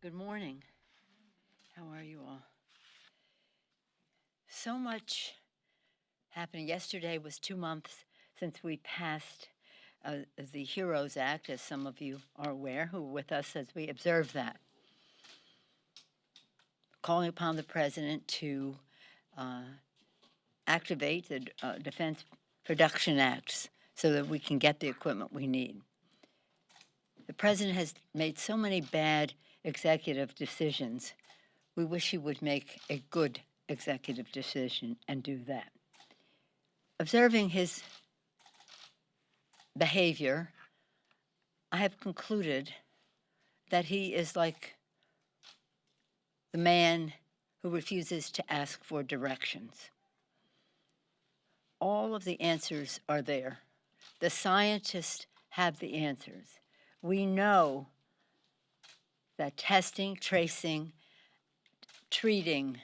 Good morning. How are you all? So much happening. Yesterday was 2 months since we passed the HEROES Act, as some of you are aware, who were with us as we observed that. Calling upon the President to activate the Defense Production Acts so that we can get the equipment we need. The President has made so many bad executive decisions. We wish he would make a good executive decision and do that. Observing his behavior, I have concluded that he is like the man who refuses to ask for directions. All of the answers are there. The scientists have the answers. We know that testing, tracing, treating,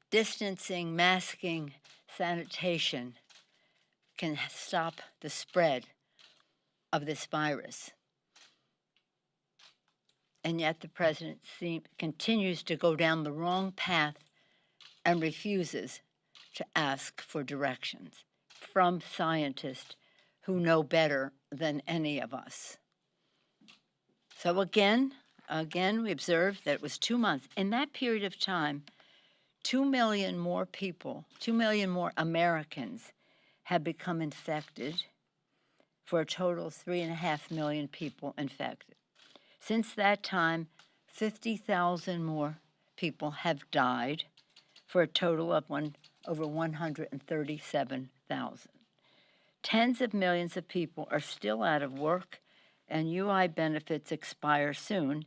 distancing, masking, sanitation can stop the spread of this virus. And yet the President continues to go down the wrong path and refuses to ask for directions from scientists who know better than any of us. So again, we observed that it was 2 months. In that period of time, 2 million more people, 2 million more Americans have become infected, for a total of 3.5 million people infected. Since that time, 50,000 more people have died, for a total of over 137,000. Tens of millions of people are still out of work, and UI benefits expire soon.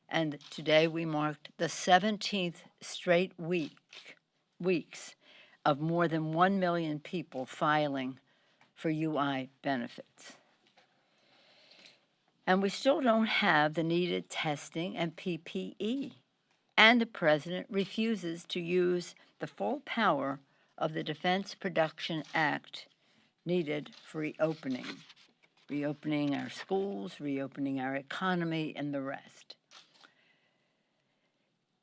And today we marked the 17th straight weeks of more than 1 million people filing for UI benefits. And we still don't have the needed testing and PPE. And the President refuses to use the full power of the Defense Production Act needed for reopening our schools, reopening our economy, and the rest.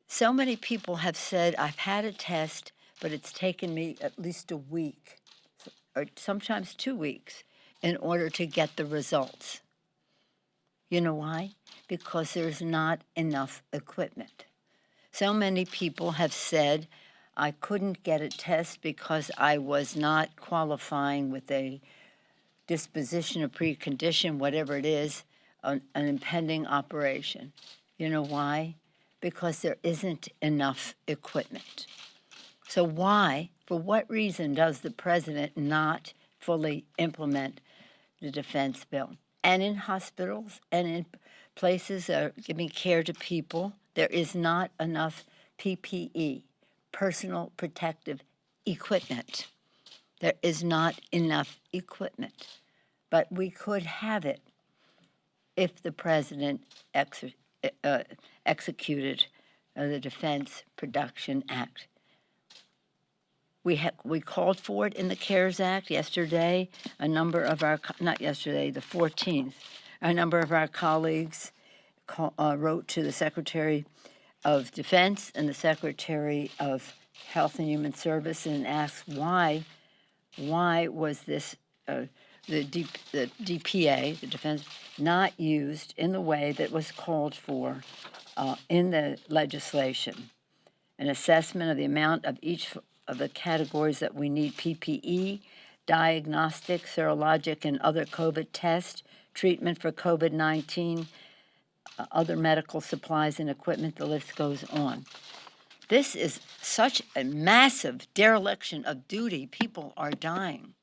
So many people have said, I've had a test, but it's taken me at least a week, or sometimes 2 weeks, in order to get the results. You know why? Because there's not enough equipment. So many people have said, I couldn't get a test because I was not qualifying with a disposition or precondition, whatever it is, an impending operation. You know why? Because there isn't enough equipment. So why, for what reason does the President not fully implement the defense bill? And in hospitals and in places that are giving care to people, there is not enough PPE, personal protective equipment. There is not enough equipment. But we could have it if the President executed the Defense Production Act. We called for it in the CARES Act yesterday. A number of our, not yesterday, the 14th, a number of our colleagues wrote to the Secretary of Defense and the Secretary of Health and Human Services and asked why was this, the DPA, the Defense, not used in the way that was called for in the legislation. An assessment of the amount of each of the categories that we need: PPE, diagnostic, serologic, and other COVID tests, treatment for COVID-19, other medical supplies and equipment, the list goes on. This is such a massive dereliction of duty. People are dying.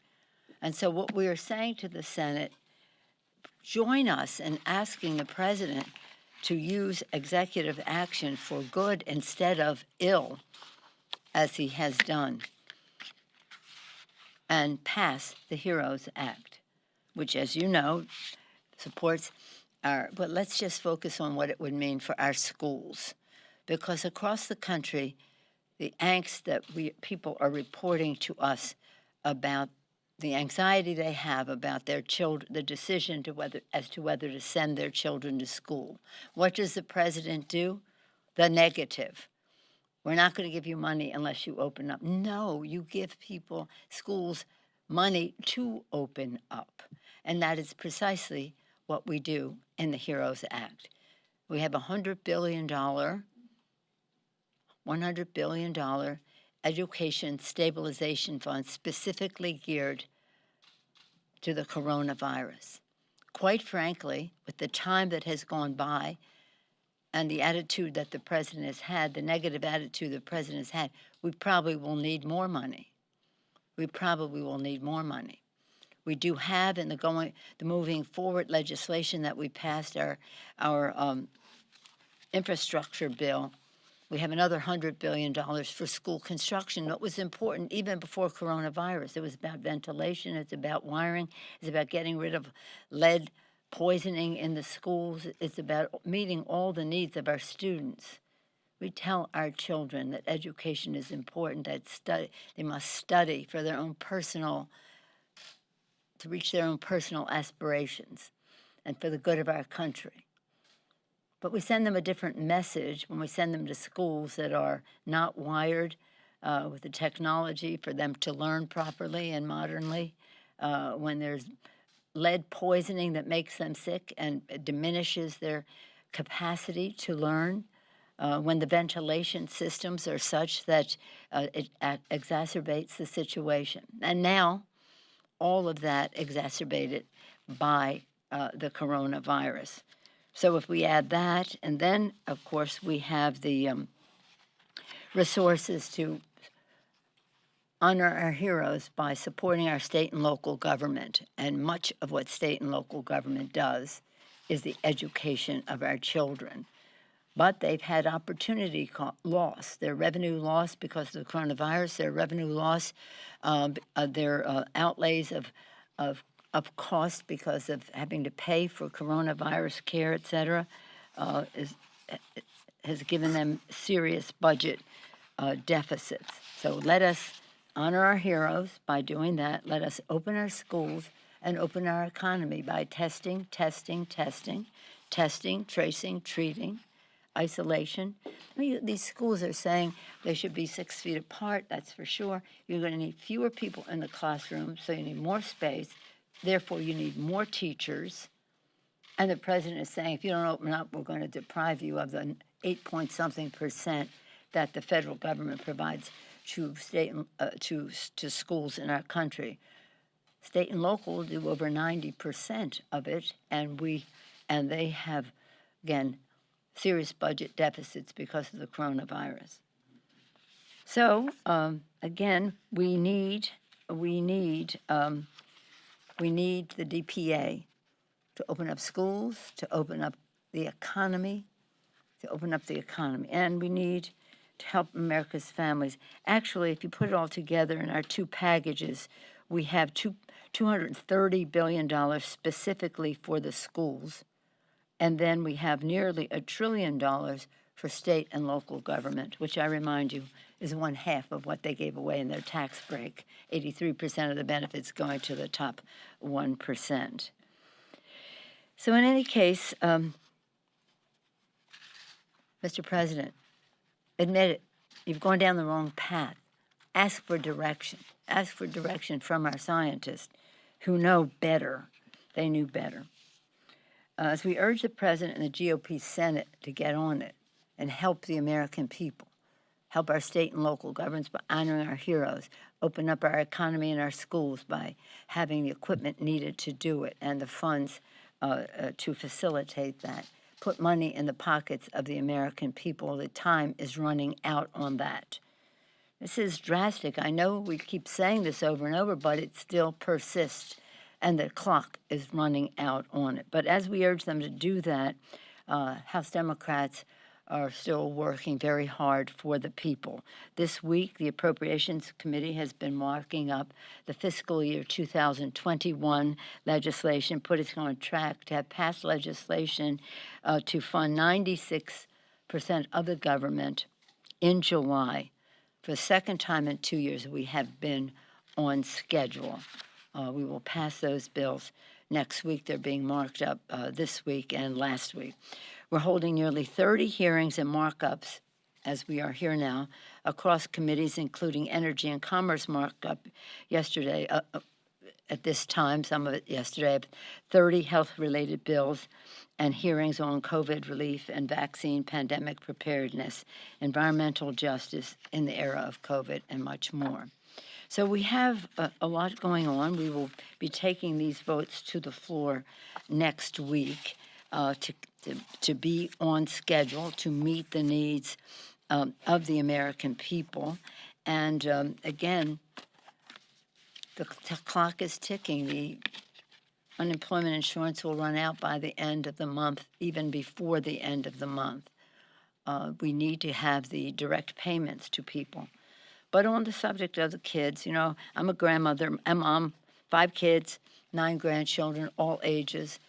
And so what we are saying to the Senate, join us in asking the President to use executive action for good instead of ill, as he has done, and pass the HEROES Act, which, as you know, supports but let's just focus on what it would mean for our schools. Because across the country, the angst that people are reporting to us about the anxiety they have about their children, the decision as to whether to send their children to school. What does the president do? The negative. We're not going to give you money unless you open up. No, you give schools, money to open up. And that is precisely what we do in the HEROES Act. We have a $100 billion education stabilization fund specifically geared to the coronavirus. Quite frankly, with the time that has gone by and the attitude that the president has had, the negative attitude the president has had, we probably will need more money. We do have in the moving forward legislation that we passed, our infrastructure bill. We have another $100 billion for school construction. What was important even before coronavirus, it was about ventilation, it's about wiring, it's about getting rid of lead poisoning in the schools, it's about meeting all the needs of our students. We tell our children that education is important, that they must study for their own to reach their own personal aspirations and for the good of our country. But we send them a different message when we send them to schools that are not wired with the technology for them to learn properly and modernly, when there's lead poisoning that makes them sick and diminishes their capacity to learn, when the ventilation systems are such that it exacerbates the situation. And now, all of that exacerbated by the coronavirus. So if we add that, and then, of course, we have the resources to honor our heroes by supporting our state and local government. And much of what state and local government does is the education of our children. But they've had opportunity loss, their revenue loss because of the coronavirus, their revenue loss, their outlays of cost because of having to pay for coronavirus care, et cetera, has given them serious budget deficits. So let us honor our heroes by doing that. Let us open our schools and open our economy by testing, tracing, treating, isolation. These schools are saying they should be 6 feet apart, that's for sure. You're going to need fewer people in the classroom, so you need more space. Therefore, you need more teachers. And the president is saying, if you don't open up, we're going to deprive you of the 8-point-something% that the federal government provides to to schools in our country. State and local do over 90% of it, and they have, again, serious budget deficits because of the coronavirus. So, again, we need the DPA to open up schools, to open up the economy, and we need to help America's families. Actually, if you put it all together in our two packages, we have $230 billion specifically for the schools, and then we have nearly $1 trillion for state and local government, which I remind you is 1/2 of what they gave away in their tax break, 83% of the benefits going to the top 1%. So in any case, Mr. President, admit it, you've gone down the wrong path. Ask for direction. Ask for direction from our scientists who know better. They knew better. As we urge the President and the GOP Senate to get on it and help the American people, help our state and local governments by honoring our heroes, open up our economy and our schools by having the equipment needed to do it and the funds to facilitate that. Put money in the pockets of the American people. The time is running out on that. This is drastic. I know we keep saying this over and over, but it still persists, and the clock is running out on it. But as we urge them to do that, House Democrats are still working very hard for the people. This week, the Appropriations Committee has been marking up the fiscal year 2021 legislation, put us on track to have passed legislation to fund 96% of the government in July. For the second time in 2 years, we have been on schedule. We will pass those bills next week. They're being marked up this week and last week. We're holding nearly 30 hearings and markups, as we are here now, across committees, including Energy and Commerce markup yesterday, at this time, some of it yesterday, 30 health-related bills and hearings on COVID relief and vaccine pandemic preparedness, environmental justice in the era of COVID, and much more. So we have a lot going on. We will be taking these votes to the floor next week to be on schedule to meet the needs of the American people. And again, the clock is ticking. The unemployment insurance will run out by the end of the month, even before the end of the month. We need to have the direct payments to people. But on the subject of the kids, you know, I'm a grandmother, a mom, 5 kids, 9 grandchildren, all ages.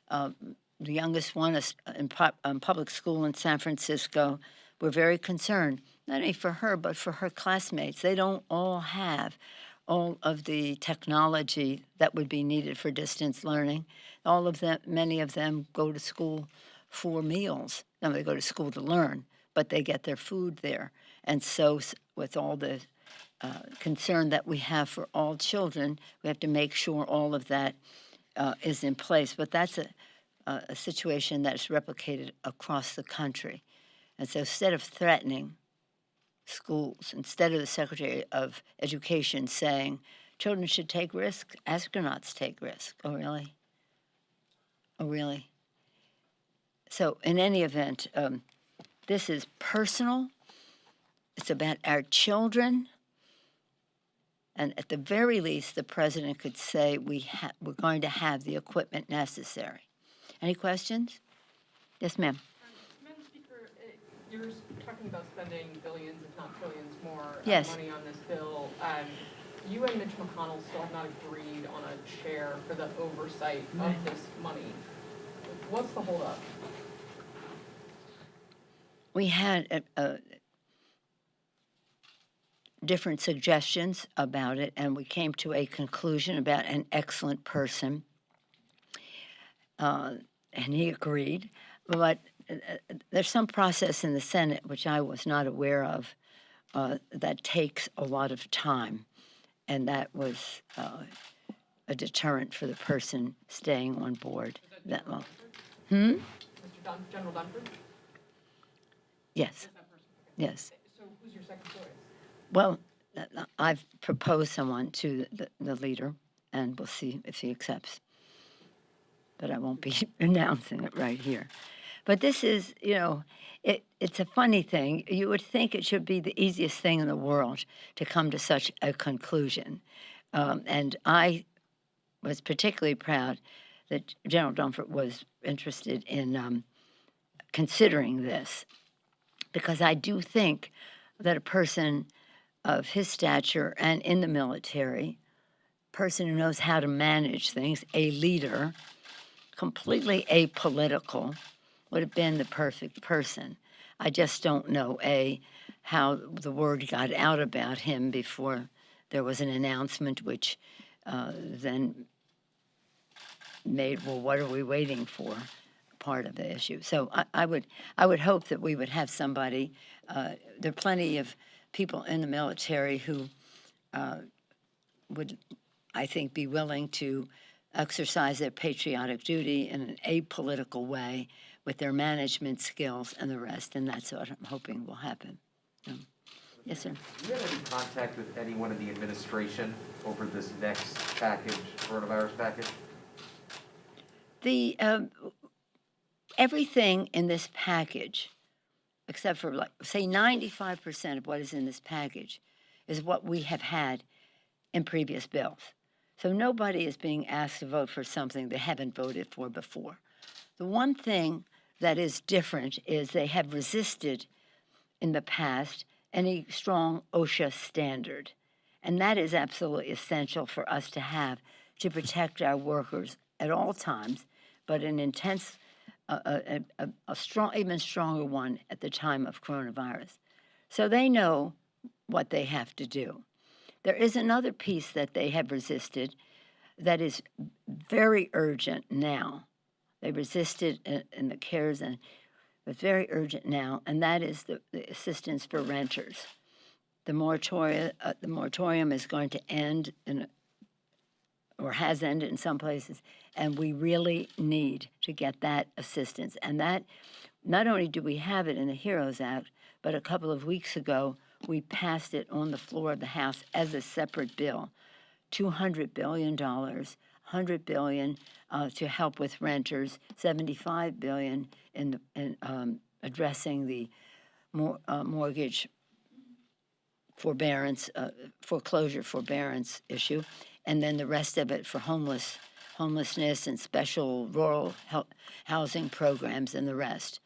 The youngest one is in public school in San Francisco. We're very concerned, not only for her, but for her classmates. They don't all have all of the technology that would be needed for distance learning. All of them, many of them go to school for meals. Now they go to school to learn, but they get their food there. And so with all the concern that we have for all children, we have to make sure all of that is in place. But that's a situation that's replicated across the country. And so instead of threatening schools, instead of the Secretary of Education saying children should take risks, astronauts take risks. Oh, really? Oh, really? So in any event, this is personal. It's about our children. And at the very least, the president could say we're going to have the equipment necessary. Any questions? Yes, ma'am. Madam Speaker, you're talking about spending billions, if not trillions, more money on this bill. You and Mitch McConnell still have not agreed on a chair for the oversight of this money. What's the holdup? We had different suggestions about it, and we came to a conclusion about an excellent person, and he agreed. But there's some process in the Senate, which I was not aware of, that takes a lot of time, and that was a deterrent for the person staying on board that long. General Dunford? Yes. Yes. So who's your second choice? Well, I've proposed someone to the leader, and we'll see if he accepts. But I won't be announcing it right here. But this is, you know, it's a funny thing. You would think it should be the easiest thing in the world to come to such a conclusion. And I was particularly proud that General Dunford was interested in considering this, because I do think that a person of his stature and in the military, person who knows how to manage things, a leader, completely apolitical, would have been the perfect person. I just don't know, how the word got out about him before there was an announcement, which then made, well, what are we waiting for, part of the issue. So I would hope that we would have somebody, there are plenty of people in the military who would, I think, be willing to exercise their patriotic duty in an apolitical way with their management skills and the rest, and that's what I'm hoping will happen. Yes, sir. Do you have any contact with anyone in the administration over this next package, coronavirus package? The everything in this package, except for, like, say, 95% of what is in this package is what we have had in previous bills. So nobody is being asked to vote for something they haven't voted for before. The one thing that is different is they have resisted in the past any strong OSHA standard. And that is absolutely essential for us to have to protect our workers at all times, but an intense, a strong, even stronger one at the time of coronavirus. So they know what they have to do. There is another piece that they have resisted, that is very urgent now. They resisted in the CARES, and it's very urgent now, and that is the assistance for renters. The moratorium is going to end or has ended in some places, and we really need to get that assistance. And that, not only do we have it in the HEROES Act, but a couple of weeks ago, we passed it on the floor of the House as a separate bill. $200 billion, $100 billion to help with renters, $75 billion in addressing the mortgage forbearance, foreclosure forbearance issue, and then the rest of it for homelessness and special rural housing programs and the rest.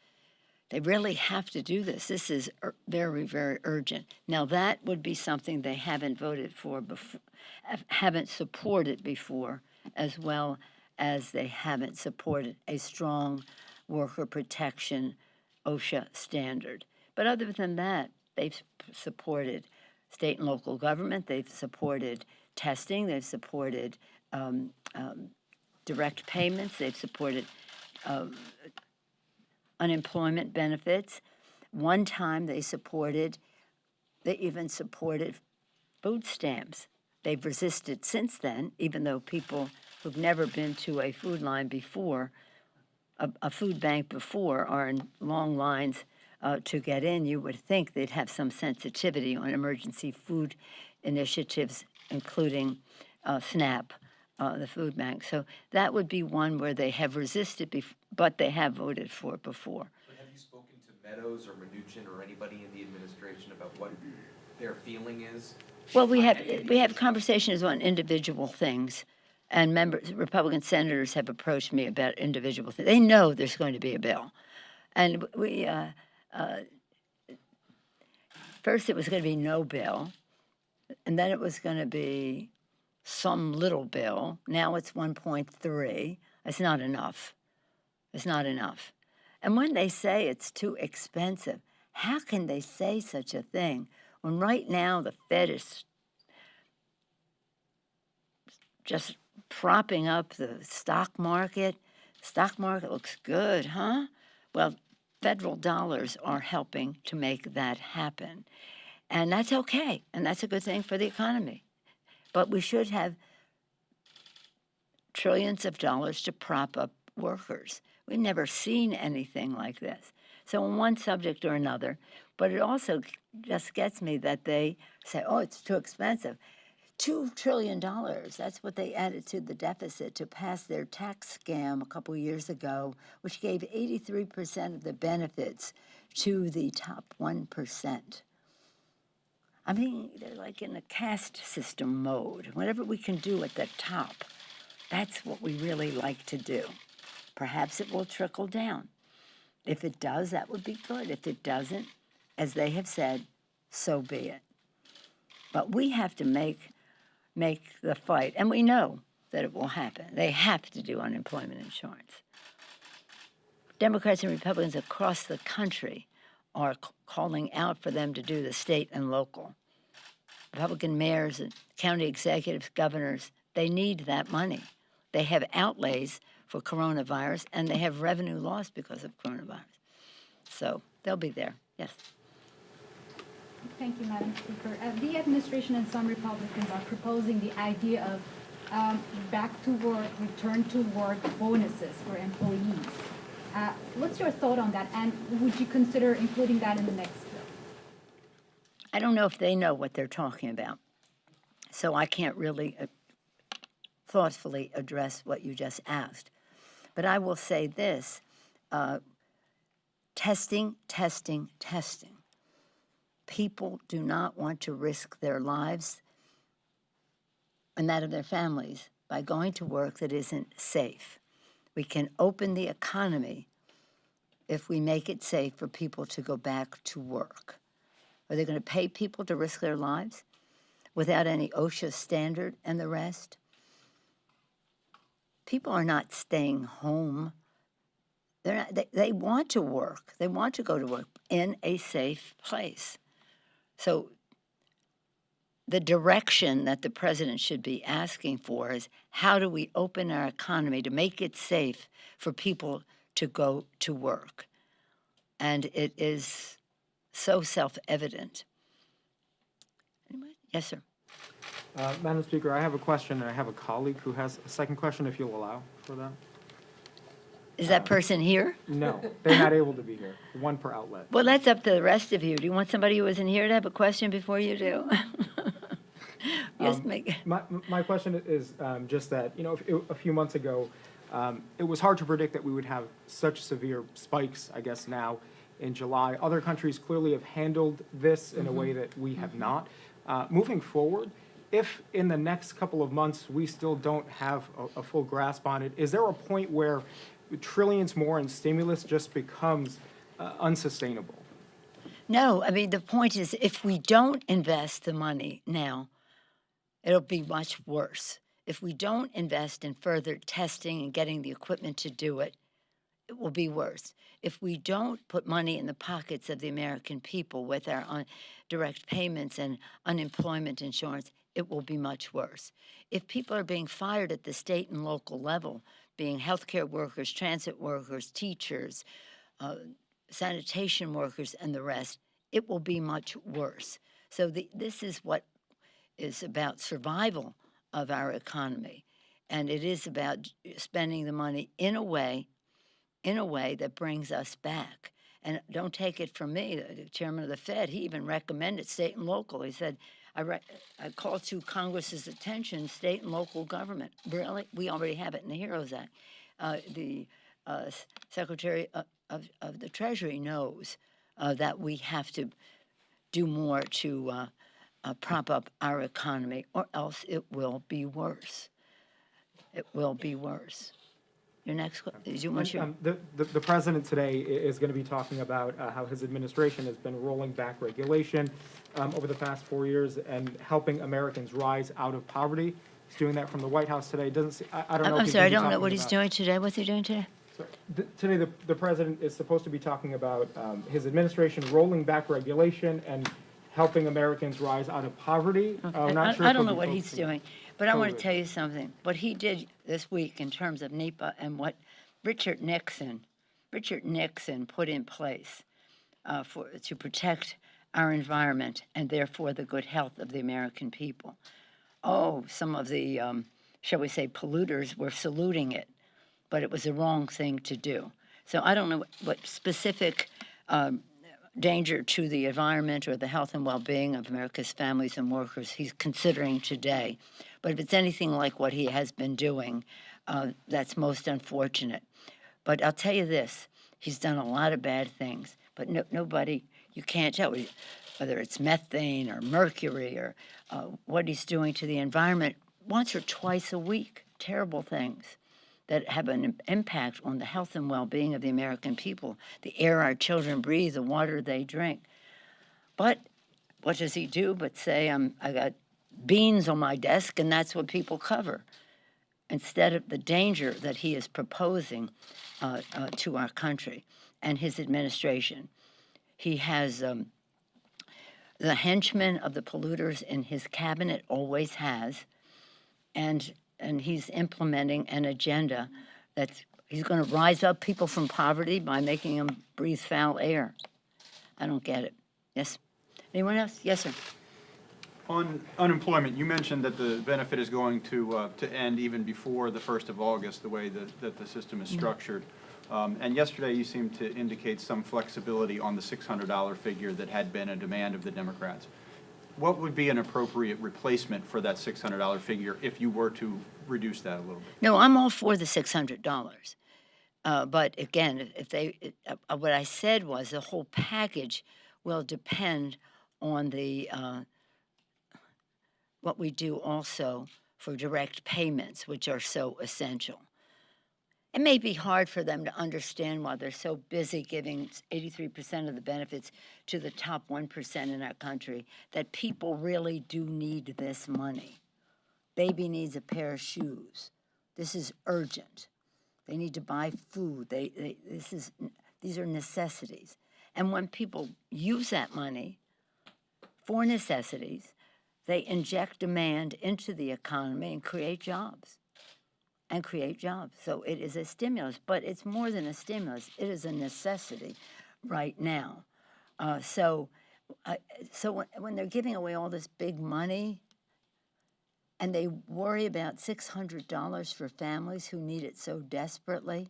They really have to do this. This is very, very urgent. Now, that would be something they haven't voted for before, haven't supported before, as well as they haven't supported a strong worker protection OSHA standard. But other than that, they've supported state and local government, they've supported testing, they've supported direct payments, they've supported unemployment benefits. One time they even supported food stamps. They've resisted since then, even though people who've never been to a food line before, a food bank before, are in long lines to get in. You would think they'd have some sensitivity on emergency food initiatives, including SNAP, the food bank. So that would be one where they have resisted, but they have voted for it before. But have you spoken to Meadows or Mnuchin or anybody in the administration about what their feeling is? Well, we have conversations on individual things, and Republican senators have approached me about individual things. They know there's going to be a bill, and we first it was going to be no bill, and then it was going to be some little bill. Now it's 1.3. It's not enough. It's not enough. And when they say it's too expensive, how can they say such a thing when right now the Fed is just propping up the stock market? Stock market looks good, huh? Well, federal dollars are helping to make that happen. And that's okay, and that's a good thing for the economy. But we should have trillions of dollars to prop up workers. We've never seen anything like this. So on one subject or another, but it also just gets me that they say, oh, it's too expensive. $2 trillion, that's what they added to the deficit to pass their tax scam a couple years ago, which gave 83% of the benefits to the top 1%. I mean, they're like in a caste system mode. Whatever we can do at the top, that's what we really like to do. Perhaps it will trickle down. If it does, that would be good. If it doesn't, as they have said, so be it. But we have to make the fight, and we know that it will happen. They have to do unemployment insurance. Democrats and Republicans across the country are calling out for them to do the state and local. Republican mayors and county executives, governors, they need that money. They have outlays for coronavirus, and they have revenue loss because of coronavirus. So they'll be there, yes. Thank you, Madam Speaker. The administration and some Republicans are proposing the idea of back to work, return to work bonuses for employees. What's your thought on that, and would you consider including that in the next bill? I don't know if they know what they're talking about, so I can't really thoughtfully address what you just asked. But I will say this, testing. People do not want to risk their lives and that of their families by going to work that isn't safe. We can open the economy if we make it safe for people to go back to work. Are they going to pay people to risk their lives without any OSHA standard and the rest? People are not staying home. They want to work. They want to go to work in a safe place. So the direction that the president should be asking for is how do we open our economy to make it safe for people to go to work? And it is so self-evident. Anybody? Yes, sir. Madam Speaker, I have a question, and I have a colleague who has a second question, if you'll allow for that. Is that person here? No, they're not able to be here. One per outlet. Well, that's up to the rest of you. Do you want somebody who isn't here to have a question before you do? Yes, make. My question is just that, a few months ago, it was hard to predict that we would have such severe spikes, I guess, now in July. Other countries clearly have handled this in a way that we have not. Moving forward, if in the next couple of months we still don't have a full grasp on it, is there a point where trillions more in stimulus just becomes unsustainable? No, I mean, the point is if we don't invest the money now, it'll be much worse. If we don't invest in further testing and getting the equipment to do it, it will be worse. If we don't put money in the pockets of the American people with our direct payments and unemployment insurance, it will be much worse. If people are being fired at the state and local level, being healthcare workers, transit workers, teachers, sanitation workers, and the rest, it will be much worse. So this is what is about survival of our economy, and it is about spending the money in a way that brings us back. And don't take it from me, the chairman of the Fed, he even recommended state and local. He said, I called to Congress's attention state and local government. Really? We already have it in the HEROES Act. The Secretary of the Treasury knows that we have to do more to prop up our economy, or else it will be worse. It will be worse. Your next question? Did you want your... The president today is going to be talking about how his administration has been rolling back regulation over the past 4 years and helping Americans rise out of poverty. He's doing that from the White House today. I don't know. I'm sorry, I don't know what he's doing today. What's he doing today? So, today, the president is supposed to be talking about his administration rolling back regulation and helping Americans rise out of poverty. Okay. I'm not sure I if don't he'll know be what he's focusing- doing, but I want to COVID. tell you something. What he did this week in terms of NEPA and what Richard Nixon put in place to protect our environment and therefore the good health of the American people. Oh, some of the, shall we say, polluters were saluting it, but it was the wrong thing to do. So I don't know what specific danger to the environment or the health and well-being of America's families and workers he's considering today. But if it's anything like what he has been doing, that's most unfortunate. But I'll tell you this, he's done a lot of bad things, but nobody, you can't tell whether it's methane or mercury or what he's doing to the environment once or twice a week, terrible things that have an impact on the health and well-being of the American people, the air our children breathe, the water they drink. But what does he do but say, I got beans on my desk, and that's what people cover, instead of the danger that he is proposing to our country and his administration. He has the henchmen of the polluters in his cabinet, always has, and he's implementing an agenda that's he's going to rise up people from poverty by making them breathe foul air. I don't get it. Yes? Anyone else? Yes, sir. On unemployment, you mentioned that the benefit is going to end even before the 1st of August, the way that the system is structured. And yesterday you seemed to indicate some flexibility on the $600 figure that had been a demand of the Democrats. What would be an appropriate replacement for that $600 figure if you were to reduce that a little bit? No, I'm all for the $600. But again, what I said was the whole package will depend on the what we do also for direct payments, which are so essential. It may be hard for them to understand why they're so busy giving 83% of the benefits to the top 1% in our country, that people really do need this money. Baby needs a pair of shoes. This is urgent. They need to buy food. These are necessities. And when people use that money for necessities, They inject demand into the economy and create jobs. So it is a stimulus, but it's more than a stimulus. It is a necessity right now. So when they're giving away all this big money, and they worry about $600 for families who need it so desperately,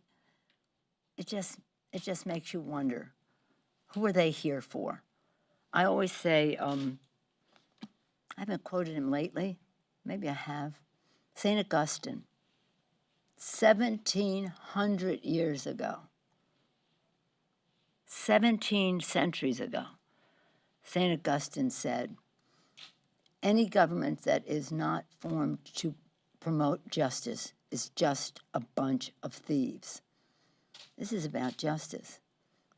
it just makes you wonder, who are they here for? I always say, I haven't quoted him lately, maybe I have, St. Augustine, 1,700 years ago, 17 centuries ago, St. Augustine said, any government that is not formed to promote justice is just a bunch of thieves. This is about justice.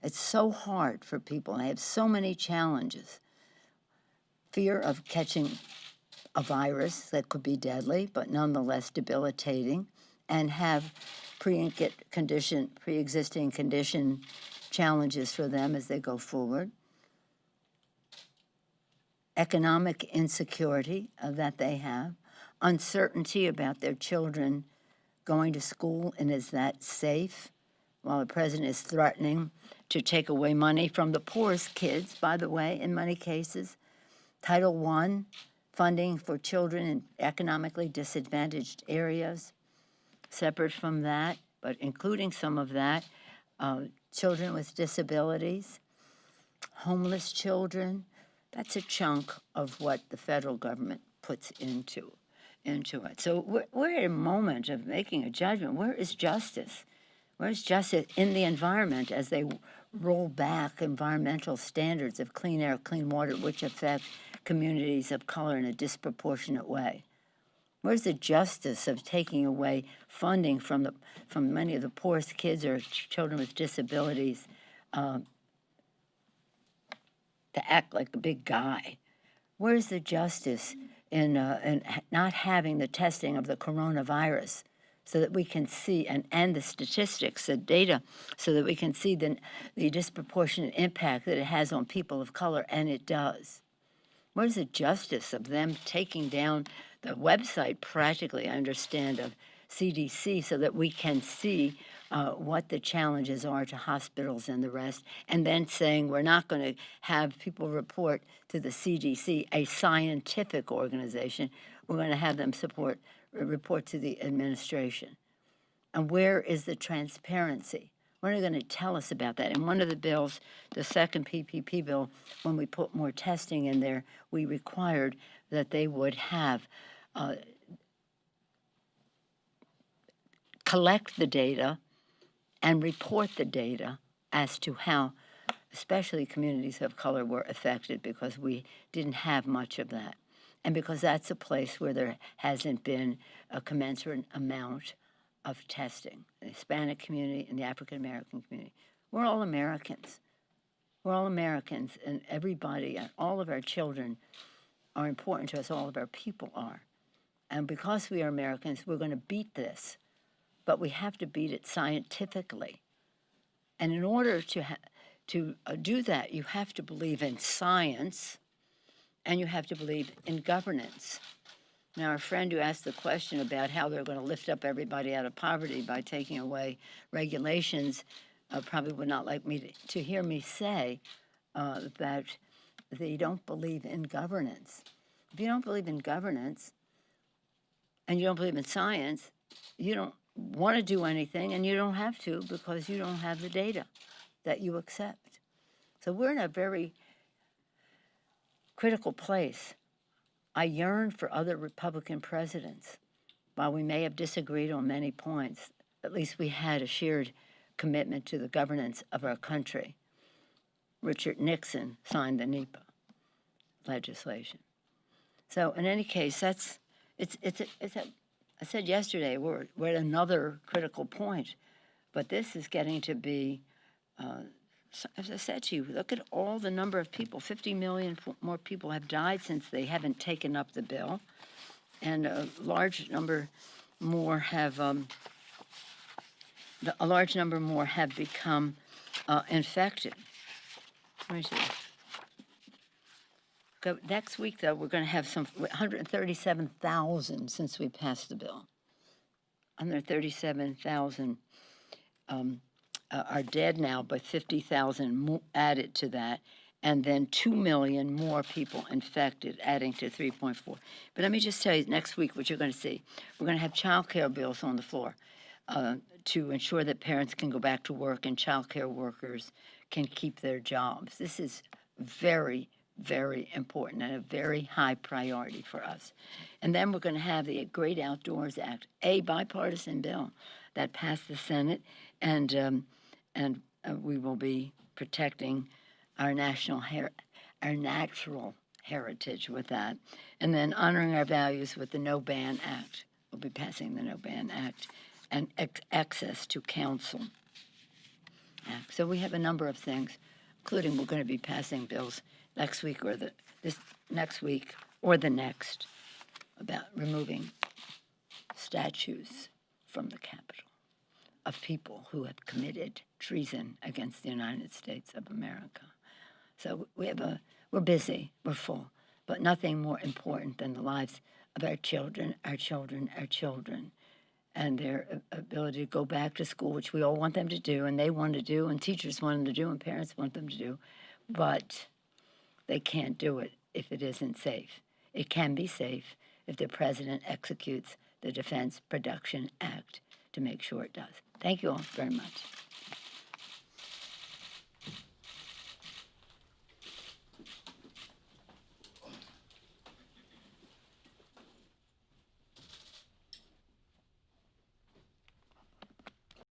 It's so hard for people. They have so many challenges. Fear of catching a virus that could be deadly, but nonetheless debilitating, and have pre-existing condition challenges for them as they go forward. Economic insecurity that they have, uncertainty about their children going to school and is that safe, while the president is threatening to take away money from the poorest kids, by the way, in many cases. Title I, funding for children in economically disadvantaged areas. Separate from that, but including some of that, children with disabilities, homeless children. That's a chunk of what the federal government puts into it. So we're at a moment of making a judgment. Where is justice? Where's justice in the environment as they roll back environmental standards of clean air, clean water, which affect communities of color in a disproportionate way? Where's the justice of taking away funding from many of the poorest kids or children with disabilities to act like a big guy? Where's the justice in not having the testing of the coronavirus so that we can see, and the statistics, the data, so that we can see the disproportionate impact that it has on people of color, and it does? Where's the justice of them taking down the website, practically, I understand, of CDC so that we can see what the challenges are to hospitals and the rest, and then saying we're not going to have people report to the CDC, a scientific organization. We're going to have them report to the administration. And where is the transparency? What are they going to tell us about that? In one of the bills, the second PPP bill, when we put more testing in there, we required that they would have collect the data and report the data as to how especially communities of color were affected, because we didn't have much of that. And because that's a place where there hasn't been a commensurate amount of testing. The Hispanic community and the African American community. We're all Americans. We're all Americans, and everybody, and all of our children are important to us, all of our people are. And because we are Americans, we're going to beat this. But we have to beat it scientifically. And in order to do that, you have to believe in science, and you have to believe in governance. Now, our friend who asked the question about how they're going to lift up everybody out of poverty by taking away regulations probably would not like me to hear me say that they don't believe in governance. If you don't believe in governance and you don't believe in science, you don't want to do anything, and you don't have to because you don't have the data that you accept. So we're in a very critical place. I yearn for other Republican presidents. While we may have disagreed on many points, at least we had a shared commitment to the governance of our country. Richard Nixon signed the NEPA legislation. So in any case, I said yesterday, we're at another critical point, but this is getting to be, as I said to you, look at all the number of people. 50 million more people have died since they haven't taken up the bill, and a large number more have become infected. Let me see. Next week, though, we're going to have 137,000 since we passed the bill. 137,000 are dead now, but 50,000 added to that, and then 2 million more people infected, adding to 3.4. But let me just tell you, next week, what you're going to see, we're going to have child care bills on the floor to ensure that parents can go back to work and child care workers can keep their jobs. This is very, very important and a very high priority for us. And then we're going to have the Great Outdoors Act, a bipartisan bill that passed the Senate, and we will be protecting our natural heritage with that, and then honoring our values with the No Ban Act. We'll be passing the No Ban Act and access to counsel act. So we have a number of things, including we're going to be passing bills next week or this next week or the next about removing statues from the Capitol of people who have committed treason against the United States of America. So we're busy, we're full, but nothing more important than the lives of our children, our children, our children, and their ability to go back to school, which we all want them to do, and they want to do, and teachers want them to do, and parents want them to do, but they can't do it if it isn't safe. It can be safe if the president executes the Defense Production Act to make sure it does. Thank you all very much.